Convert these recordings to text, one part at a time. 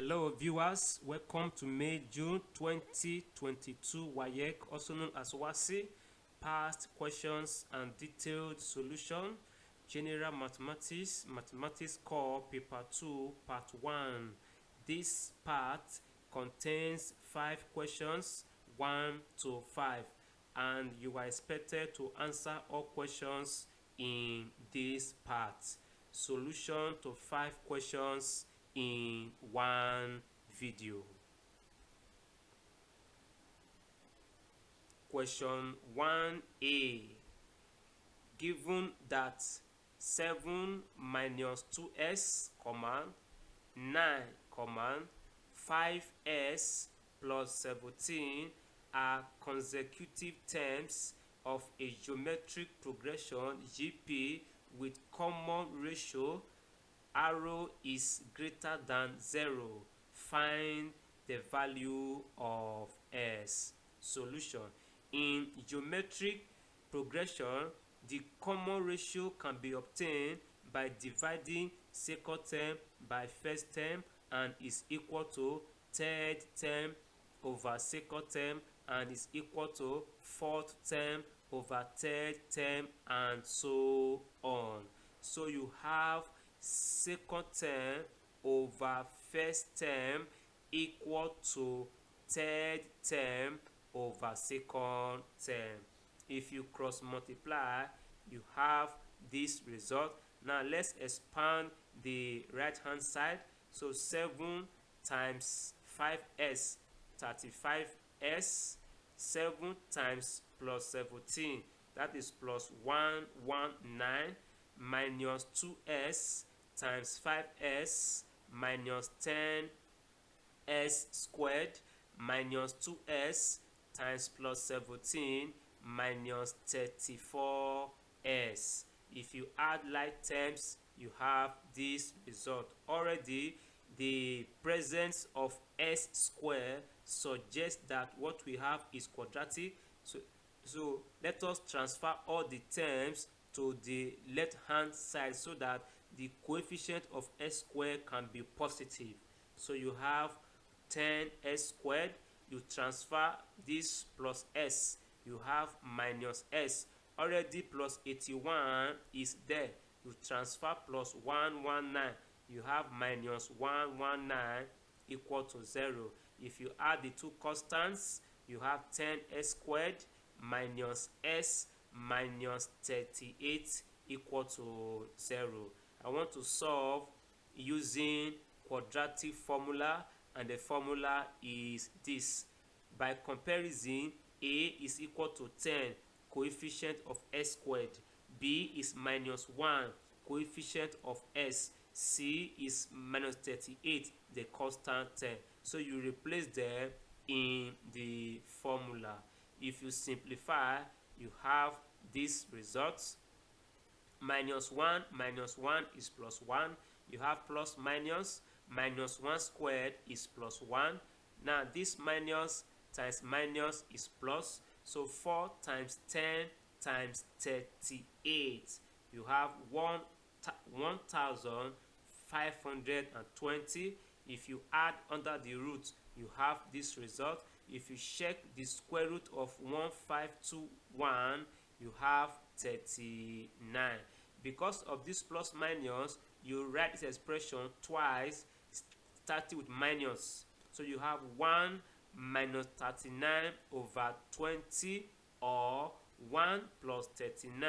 Hello viewers, welcome to May-June 2022 WAEC, also known as WASSCE, past questions and detailed solution, general mathematics, mathematics core, paper 2, part 1. This part contains 5 questions, 1 to 5, and you are expected to answer all questions in this part. Solution to 5 questions in one video. Question 1a. Given that 7 minus 2s, 9, 5s plus 17 are consecutive terms of a geometric progression GP with common ratio arrow is greater than 0, find the value of s. Solution. In geometric progression, the common ratio can be obtained by dividing second term by first term and is equal to third term over second term and is equal to fourth term over third term and so on. So you have second term over first term equal to third term over second term. If you cross multiply, you have this result. Now let's expand the right hand side. So 7 times 5s, 35s, 7 times plus 17, that is plus 119, minus 2s times 5s minus 10s squared minus 2s times plus 17 minus 34s. If you add like terms, you have this result. Already, the presence of s squared suggests that what we have is quadratic. So let us transfer all the terms to the left hand side so that the coefficient of s squared can be positive. So you have 10s squared, you transfer this plus s, you have minus s. Already plus 81 is there, you transfer plus 119, you have minus 119 equal to 0. If you add the two constants, you have 10s squared minus s minus 38 equal to 0. I want to solve using quadratic formula, and the formula is this. By comparison, a is equal to 10, coefficient of s squared. B is minus 1, coefficient of s. C is minus 38, the constant term. So you replace them in the formula. If you simplify, you have these results. Minus 1 is plus 1. You have plus minus 1 squared is plus 1. Now this minus times minus is plus. So 4 times 10 times 38. You have 1520. If you add under the root, you have this result. If you check the square root of 1521, you have 39. Because of this plus minus, you write this expression twice, starting with minus. So you have 1 minus 39 over 20, or 1 plus 39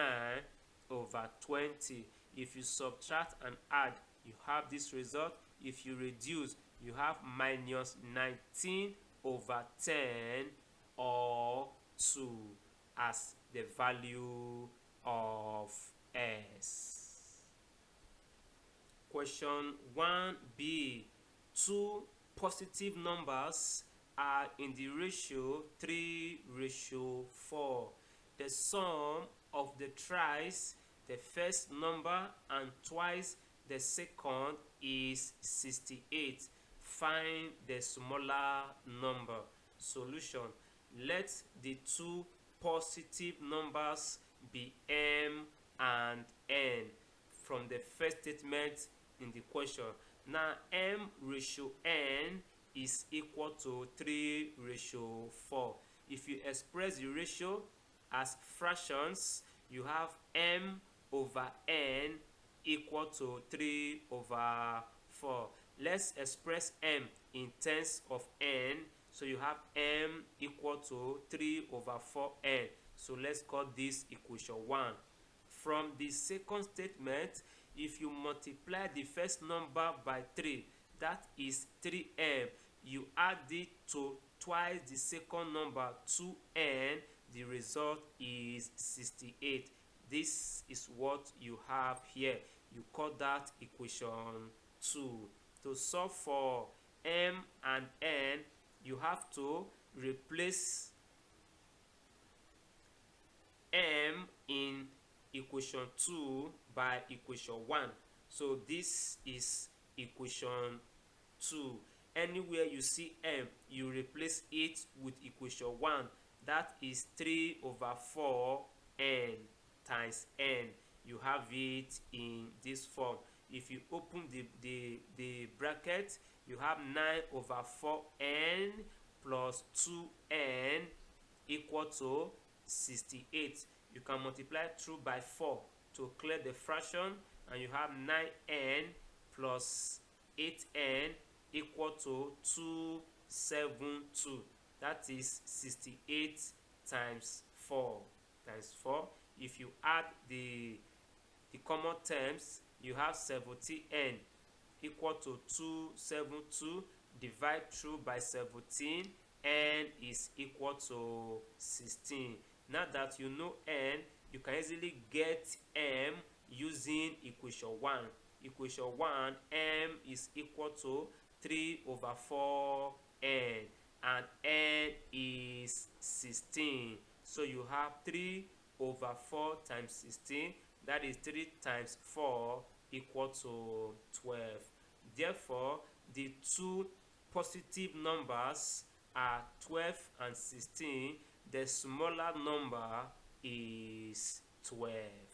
over 20. If you subtract and add, you have this result. If you reduce, you have minus 19 over 10 or 2 as the value of s. Question 1b. Two positive numbers are in the ratio 3:4. The sum of the thrice the first number and twice the second is 68. Find the smaller number. Solution. Let the two positive numbers be m and n. From the first statement in the question, Now m ratio n is equal to 3:4. If you express the ratio as fractions, you have m over n equal to 3/4. Let's express m in terms of n. So you have m equal to 3/4n. So let's call this equation 1. From the second statement, if you multiply the first number by 3, that is 3m, you add it to twice the second number, 2n, the result is 68. This is what you have here. You call that equation 2. To solve for m and n, you have to replace m in equation 2 by equation 1. So this is equation 2. Anywhere you see m, you replace it with equation 1. That is 3/4n times n. You have it in this form. If you open the bracket, you have 9/4n plus 2n equal to 68. You can multiply through by 4 to clear the fraction, and you have 9n plus 8n equal to 272. That is 68 times 4 times 4. If you add the common terms, you have 70n equal to 272. Divide through by 17, n is equal to 16. Now that you know n, you can easily get m using equation 1. Equation 1, m is equal to 3/4n, and n is 16. So you have 3/4 times 16, that is 3 times 4 equal to 12. Therefore, the two positive numbers are 12 and 16. The smaller number is 12.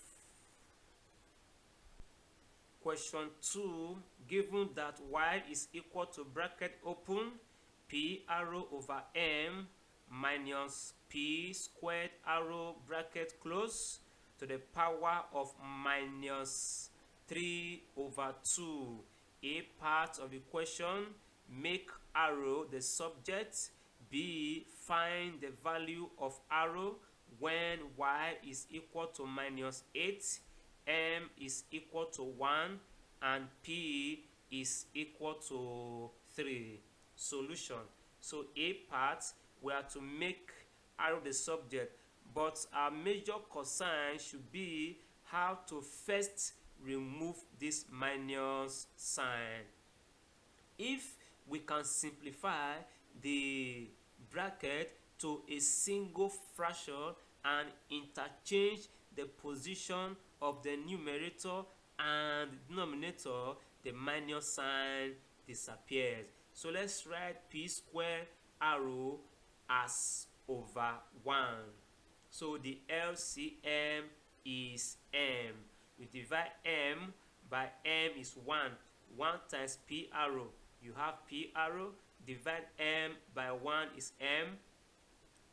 Question 2. Given that y is equal to bracket open p arrow over m minus p squared arrow bracket close to the power of minus 3/2. A part of the question, make arrow the subject. B, find the value of arrow when y is equal to minus 8, m is equal to 1, and p is equal to 3. Solution. So A part, we are to make arrow the subject, but our major concern should be how to first remove this minus sign. If we can simplify the bracket to a single fraction and interchange the position of the numerator and denominator, the minus sign disappears. So let's write p squared arrow as over 1. So the LCM is m. We divide m by m is 1. 1 times p arrow, you have p arrow. Divide m by 1 is m,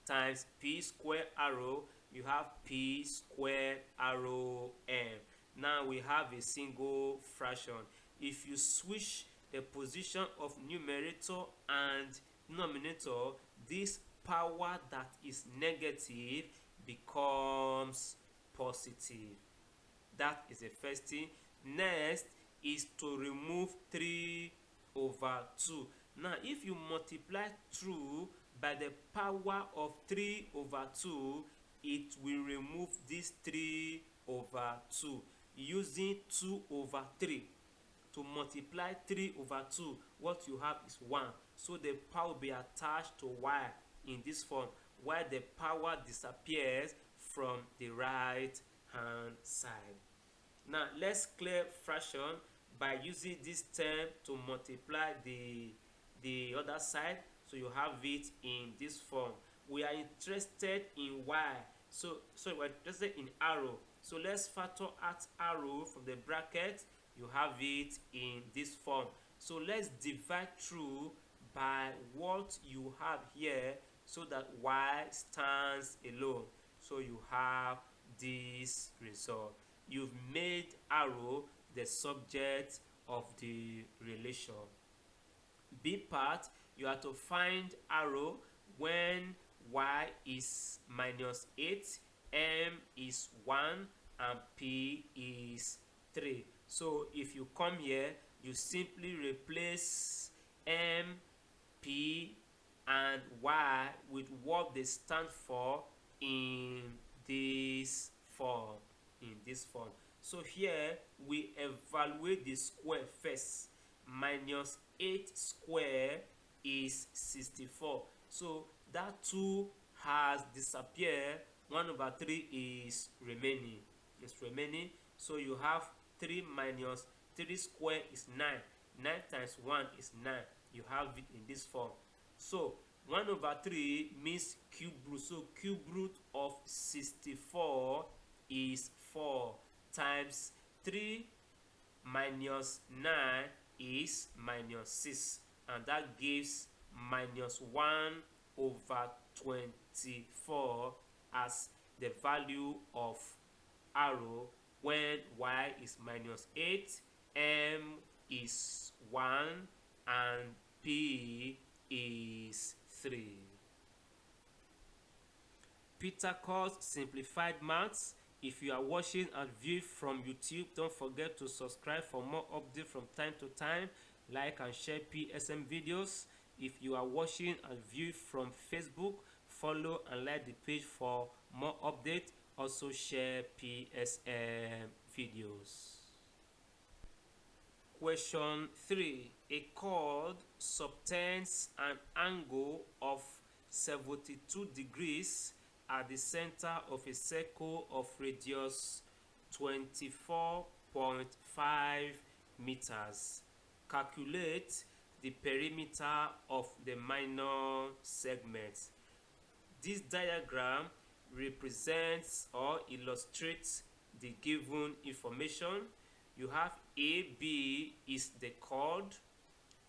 times p squared arrow, you have p squared arrow m. Now we have a single fraction. If you switch the position of numerator and denominator, this power that is negative becomes positive. That is the first thing. Next is to remove 3/2. Now if you multiply through by the power of 3/2, it will remove this 3/2 using 2/3. To multiply 3/2, what you have is 1. So the power will be attached to y in this form, while the power disappears from the right hand side. Now let's clear fraction by using this term to multiply the other side. So you have it in this form. We are interested in y, so we're interested in arrow. So let's factor out arrow from the bracket. You have it in this form. So let's divide through by what you have here so that y stands alone. So you have this result. You've made arrow the subject of the relation. B part, you have to find arrow when y is -8, m is 1, and p is 3. So if you come here, you simply replace m, p, and y with what they stand for in this form. So here we evaluate the square first. -8 square is 64. So that 2 has disappeared. 1/3 is remaining. So you have 3 minus 3 square is 9. 9 times 1 is 9. You have it in this form. So 1/3 means cube root. So cube root of 64 is 4 times 3 minus 9 is -6, and that gives -1/24 as the value of arrow when y is -8, m is 1, and p is 3. Petakus Simplified Maths. If you are watching and viewing from YouTube, don't forget to subscribe for more updates from time to time. Like and share PSM videos. If you are watching and viewing from Facebook, follow and like the page for more updates. Also share PSM videos. Question 3. A chord subtends an angle of 72 degrees at the center of a circle of radius 24.5 meters. Calculate the perimeter of the minor segment. This diagram represents or illustrates the given information. You have AB is the chord,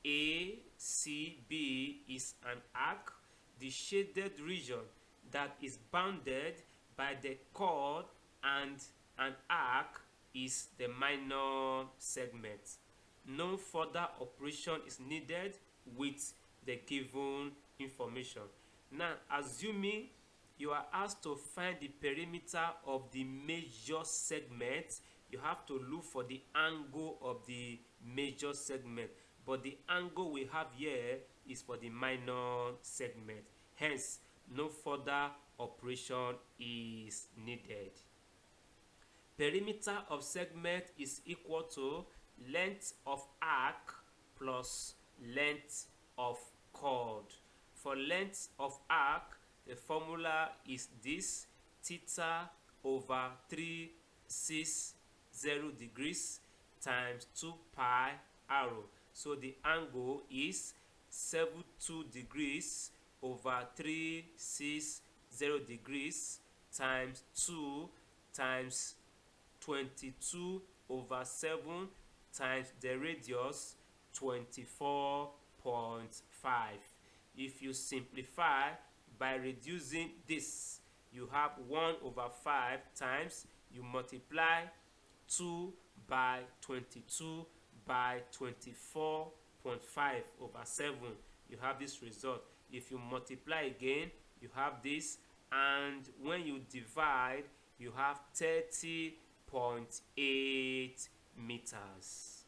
ACB is an arc. The shaded region that is bounded by the chord and an arc is the minor segment. No further operation is needed with the given information. Now, assuming you are asked to find the perimeter of the major segment, you have to look for the angle of the major segment, but the angle we have here is for the minor segment. Hence, no further operation is needed. Perimeter of segment is equal to length of arc plus length of chord. For length of arc, the formula is this: theta over 360 degrees times 2 pi arrow. So the angle is 72 degrees over 360 degrees times 2 times 22/7 times the radius 24.5. If you simplify by reducing this, you have 1/5 times you multiply 2 by 22 by 24.5/7. You have this result. If you multiply again, you have this, and when you divide, you have 30.8 meters.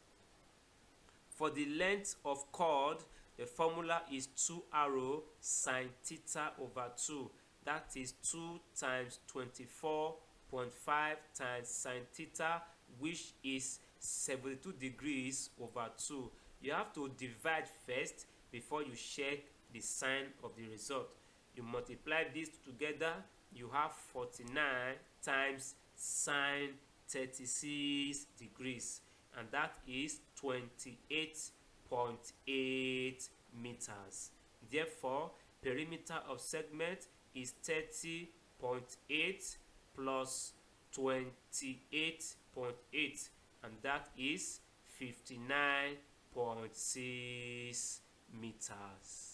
For the length of chord, the formula is 2 arrow sine theta over 2. That is 2 times 24.5 times sine theta, which is 72 degrees over 2. You have to divide first before you check the sign of the result. You multiply these together, you have 49 times sine 36 degrees, and that is 28.8 meters. Therefore, perimeter of segment is 30.8 plus 28.8, and that is 59.8 3.6 meters.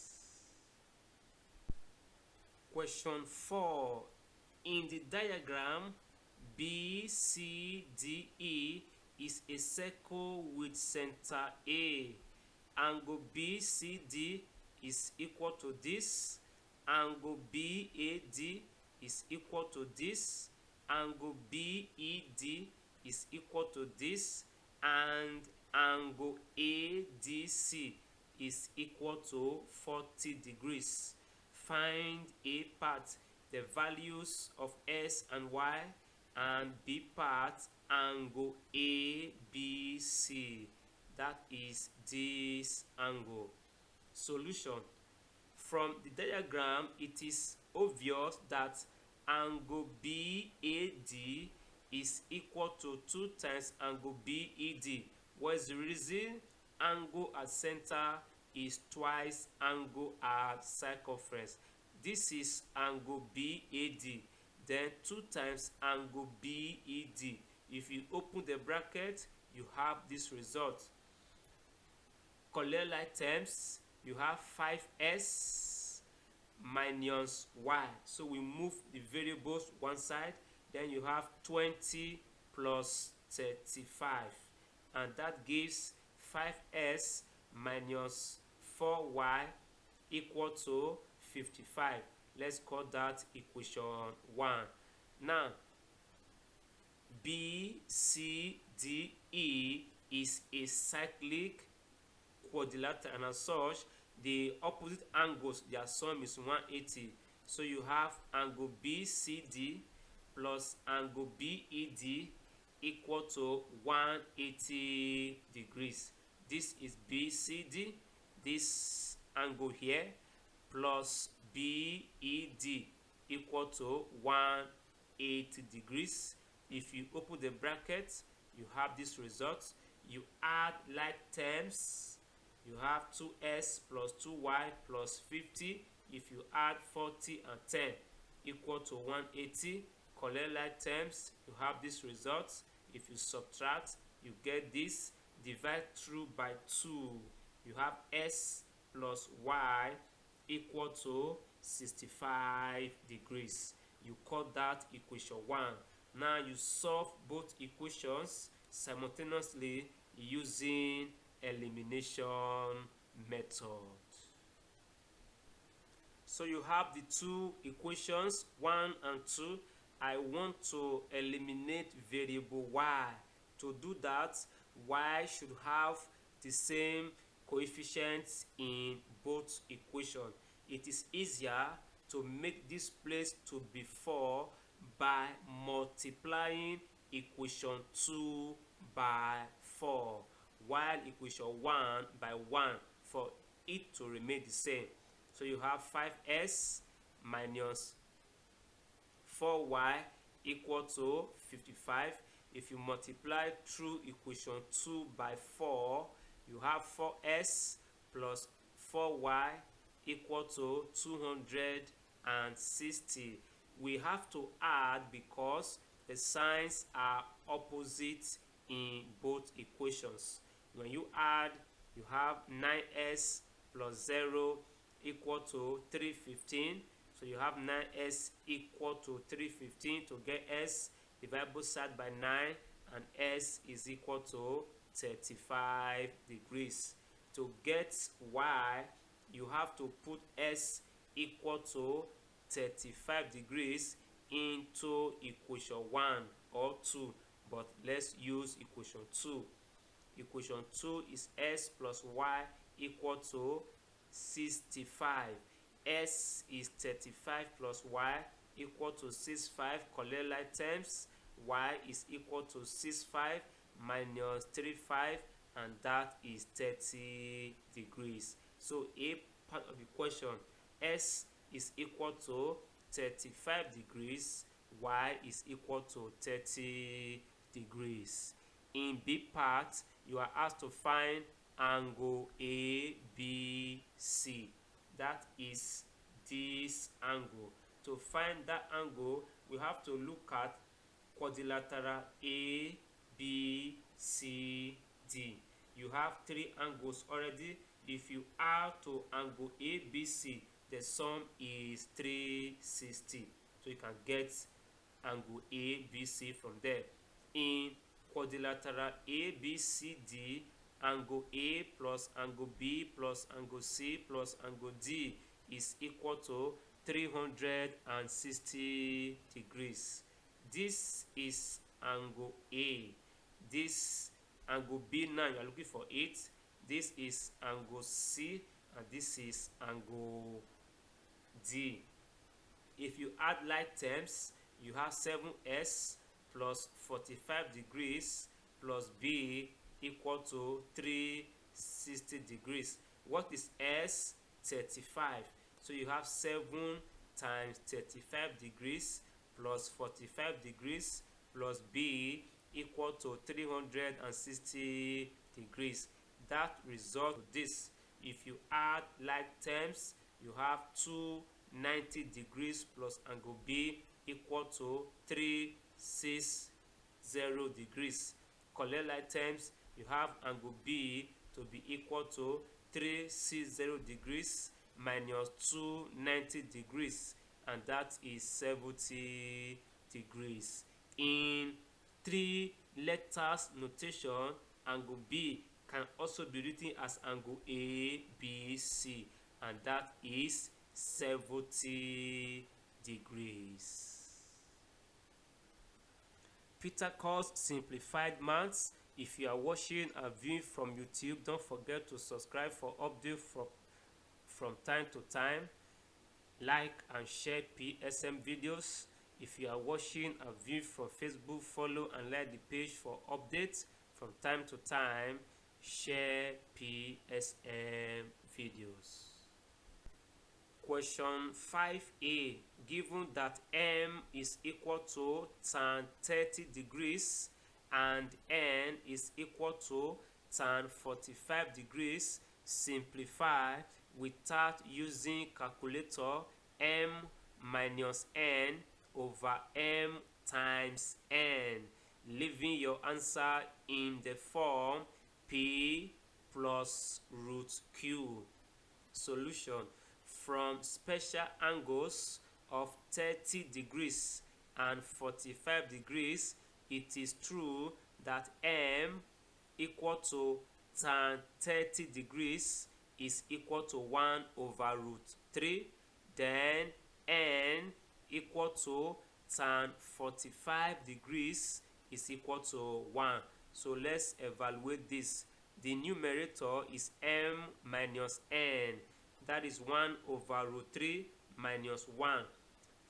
Question 4. In the diagram, BCDE is a circle with center A. Angle BCD is equal to this. Angle BAD is equal to this. Angle BED is equal to this. And angle ADC is equal to 40 degrees. Find A part, the values of S and Y, and B part, angle ABC. That is this angle. Solution. From the diagram, it is obvious that angle BAD is equal to 2 times angle BED. What is the reason? Angle at center is twice angle at circumference. This is angle BAD, then 2 times angle BED. If you open the bracket, you have this result. Color like terms, you have 5s minus y. So we move the variables one side, then you have 20 plus 35, and that gives 5s minus 4y equal to 55. Let's call that equation 1. Now, BCDE is a cyclic quadrilateral, and as such, the opposite angles, their sum is 180. So you have angle BCD plus angle BED equal to 180 degrees. This is BCD, this angle here, plus BED equal to 180 degrees. If you open the bracket, you have this result. You add like terms, you have 2s plus 2y plus 50. If you add 40 and 10 equal to 180, collect like terms, you have this result. If you subtract, you get this. Divide through by 2, you have s plus y equal to 65 degrees. You call that equation 1. Now you solve both equations simultaneously using elimination method. So you have the two equations 1 and 2. I want to eliminate variable y. To do that, y should have the same coefficients in both equations. It is easier to make this place to be 4 by multiplying equation 2 by 4, while equation 1 by 1 for it to remain the same. So you have 5s minus 4y equal to 55. If you multiply through equation 2 by 4, you have 4s plus 4y equal to 260. We have to add because the signs are opposite in both equations. When you add, you have 9s plus 0 equal to 315. So you have 9s equal to 315. To get s, divide both sides by 9, and s is equal to 35 degrees. To get y, you have to put s equal to 35 degrees into equation 1 or 2, but let's use equation 2. Equation 2 is s plus y equal to 65. S is 35 plus y equal to 65. Collect like terms, y is equal to 65 minus 35, and that is 30 degrees. So a part of the question, s is equal to 35 degrees, y is equal to 30 degrees. In B part, you are asked to find angle ABC. That is this angle. To find that angle, we have to look at quadrilateral ABCD. you have 3 angles already. If you add to angle ABC, the sum is 360. So you can get angle ABC from there. In quadrilateral ABCD, angle A plus angle B plus angle C plus angle D is equal to 360 degrees. This is angle A. This angle B, now you are looking for it. This is angle C, and this is angle D. If you add like terms, you have 7S plus 45 degrees plus B equal to 360 degrees. What is S? 35. So you have 7 times 35 degrees plus 45 degrees plus B equal to 360 degrees. That results to this. If you add like terms, you have 290 degrees plus angle B equal to 360 degrees. Collect like terms, you have angle B to be equal to 360 degrees minus 290 degrees, and that is 70 degrees. In 3 letters notation, angle B can also be written as angle ABC, and that is 70 degrees. Petakus Simplified Maths. If you are watching and viewing from YouTube, don't forget to subscribe for updates from time to time. Like and share PSM videos. If you are watching and viewing from Facebook, follow and like the page for updates from time to time. Share PSM videos. Question 5a. Given that M is equal to tan 30 degrees and N is equal to tan 45 degrees, simplify without using calculator M minus N over M times N, leaving your answer in the form P plus root Q. Solution: from special angles of 30 degrees and 45 degrees, it is true that M equal to tan 30 degrees is equal to 1 over root 3. Then N equal to tan 45 degrees is equal to 1. So let's evaluate this. The numerator is M minus N. That is 1 over root 3 minus 1.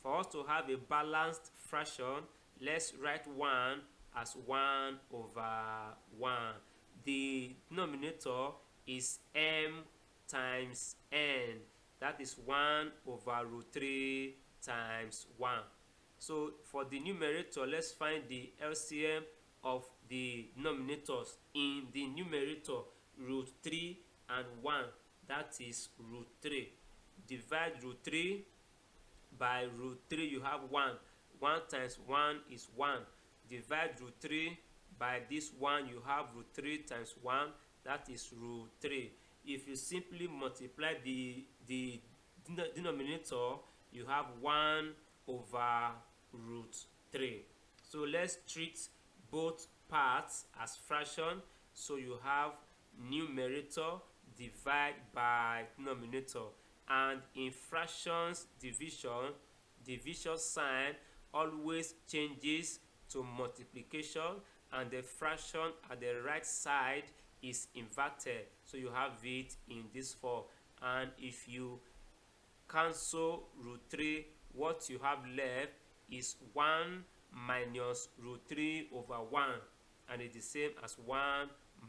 For us to have a balanced fraction, let's write 1 as 1 over 1. The denominator is M times N. That is 1 over root 3 times 1. So for the numerator, let's find the LCM of the denominators. In the numerator, root 3 and 1, that is root 3. Divide root 3 by root 3, you have 1. 1 times 1 is 1. Divide root 3 by this 1, you have root 3 times 1, that is root 3. If you simply multiply the denominator, you have 1 over root 3. So let's treat both parts as fraction. So you have numerator divide by denominator, and in fractions division sign always changes to multiplication, and the fraction at the right side is inverted. So you have it in this form, and if you cancel root 3, what you have left is 1 minus root 3 over 1, and it's the same as 1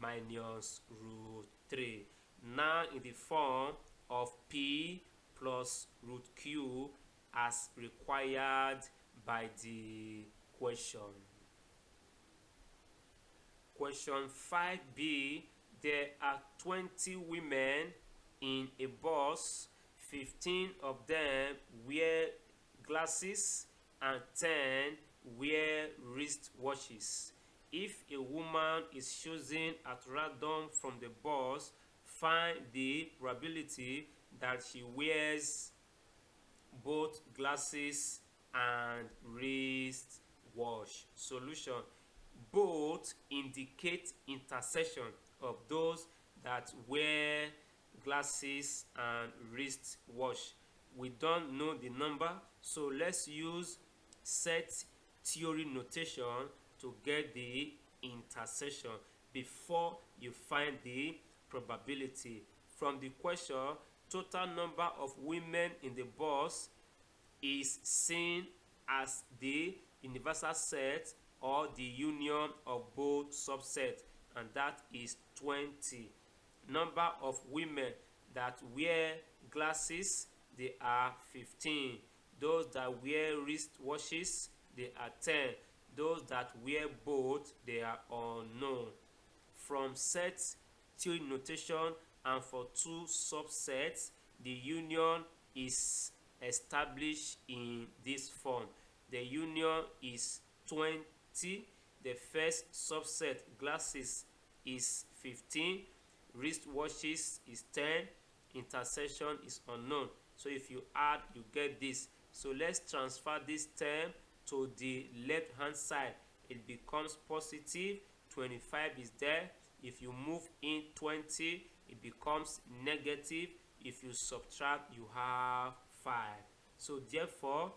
minus root 3. Now in the form of P plus root Q as required by the question. Question 5b. There are 20 women in a bus. 15 of them wear glasses and 10 wear wristwatches. If a woman is chosen at random from the bus, find the probability that she wears both glasses and wrist watch. Solution: both indicate intersection of those that wear glasses and wrist watch. We don't know the number, so let's use set theory notation to get the intersection before you find the probability. From the question, total number of women in the bus is seen as the universal set or the union of both subsets, and that is 20. Number of women that wear glasses, they are 15. Those that wear wrist watches, they are 10. Those that wear both, they are unknown. From set theory notation and for two subsets, the union is established in this form. The union is 20. The first subset, glasses, is 15. Wristwatches is 10. Intersection is unknown. So if you add, you get this. So let's transfer this term to the left hand side. It becomes positive. 25 is there. If you move in 20, it becomes negative. If you subtract, you have 5. So therefore,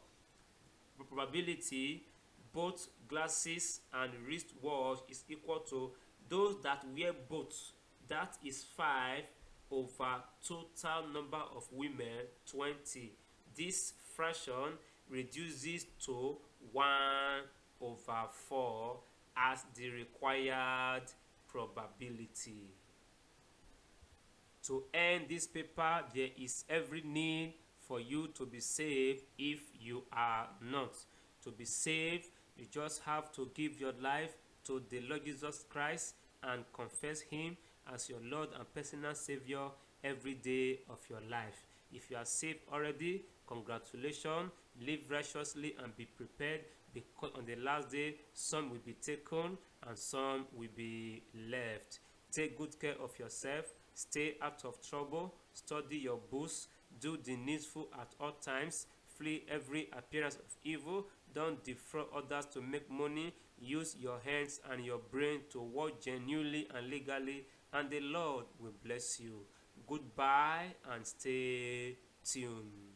probability both glasses and wristwatch is equal to those that wear both. That is 5 over total number of women, 20. This fraction reduces to 1 over 4 as the required probability. To end this paper, there is every need for you to be saved if you are not. To be saved, you just have to give your life to the Lord Jesus Christ and confess Him as your Lord and personal Savior every day of your life. If you are saved already, congratulations. Live righteously and be prepared, because on the last day, some will be taken and some will be left. Take good care of yourself. Stay out of trouble. Study your books. Do the needful at all times. Flee every appearance of evil. Don't defraud others to make money. Use your hands and your brain to work genuinely and legally, and the Lord will bless you. Goodbye and stay tuned.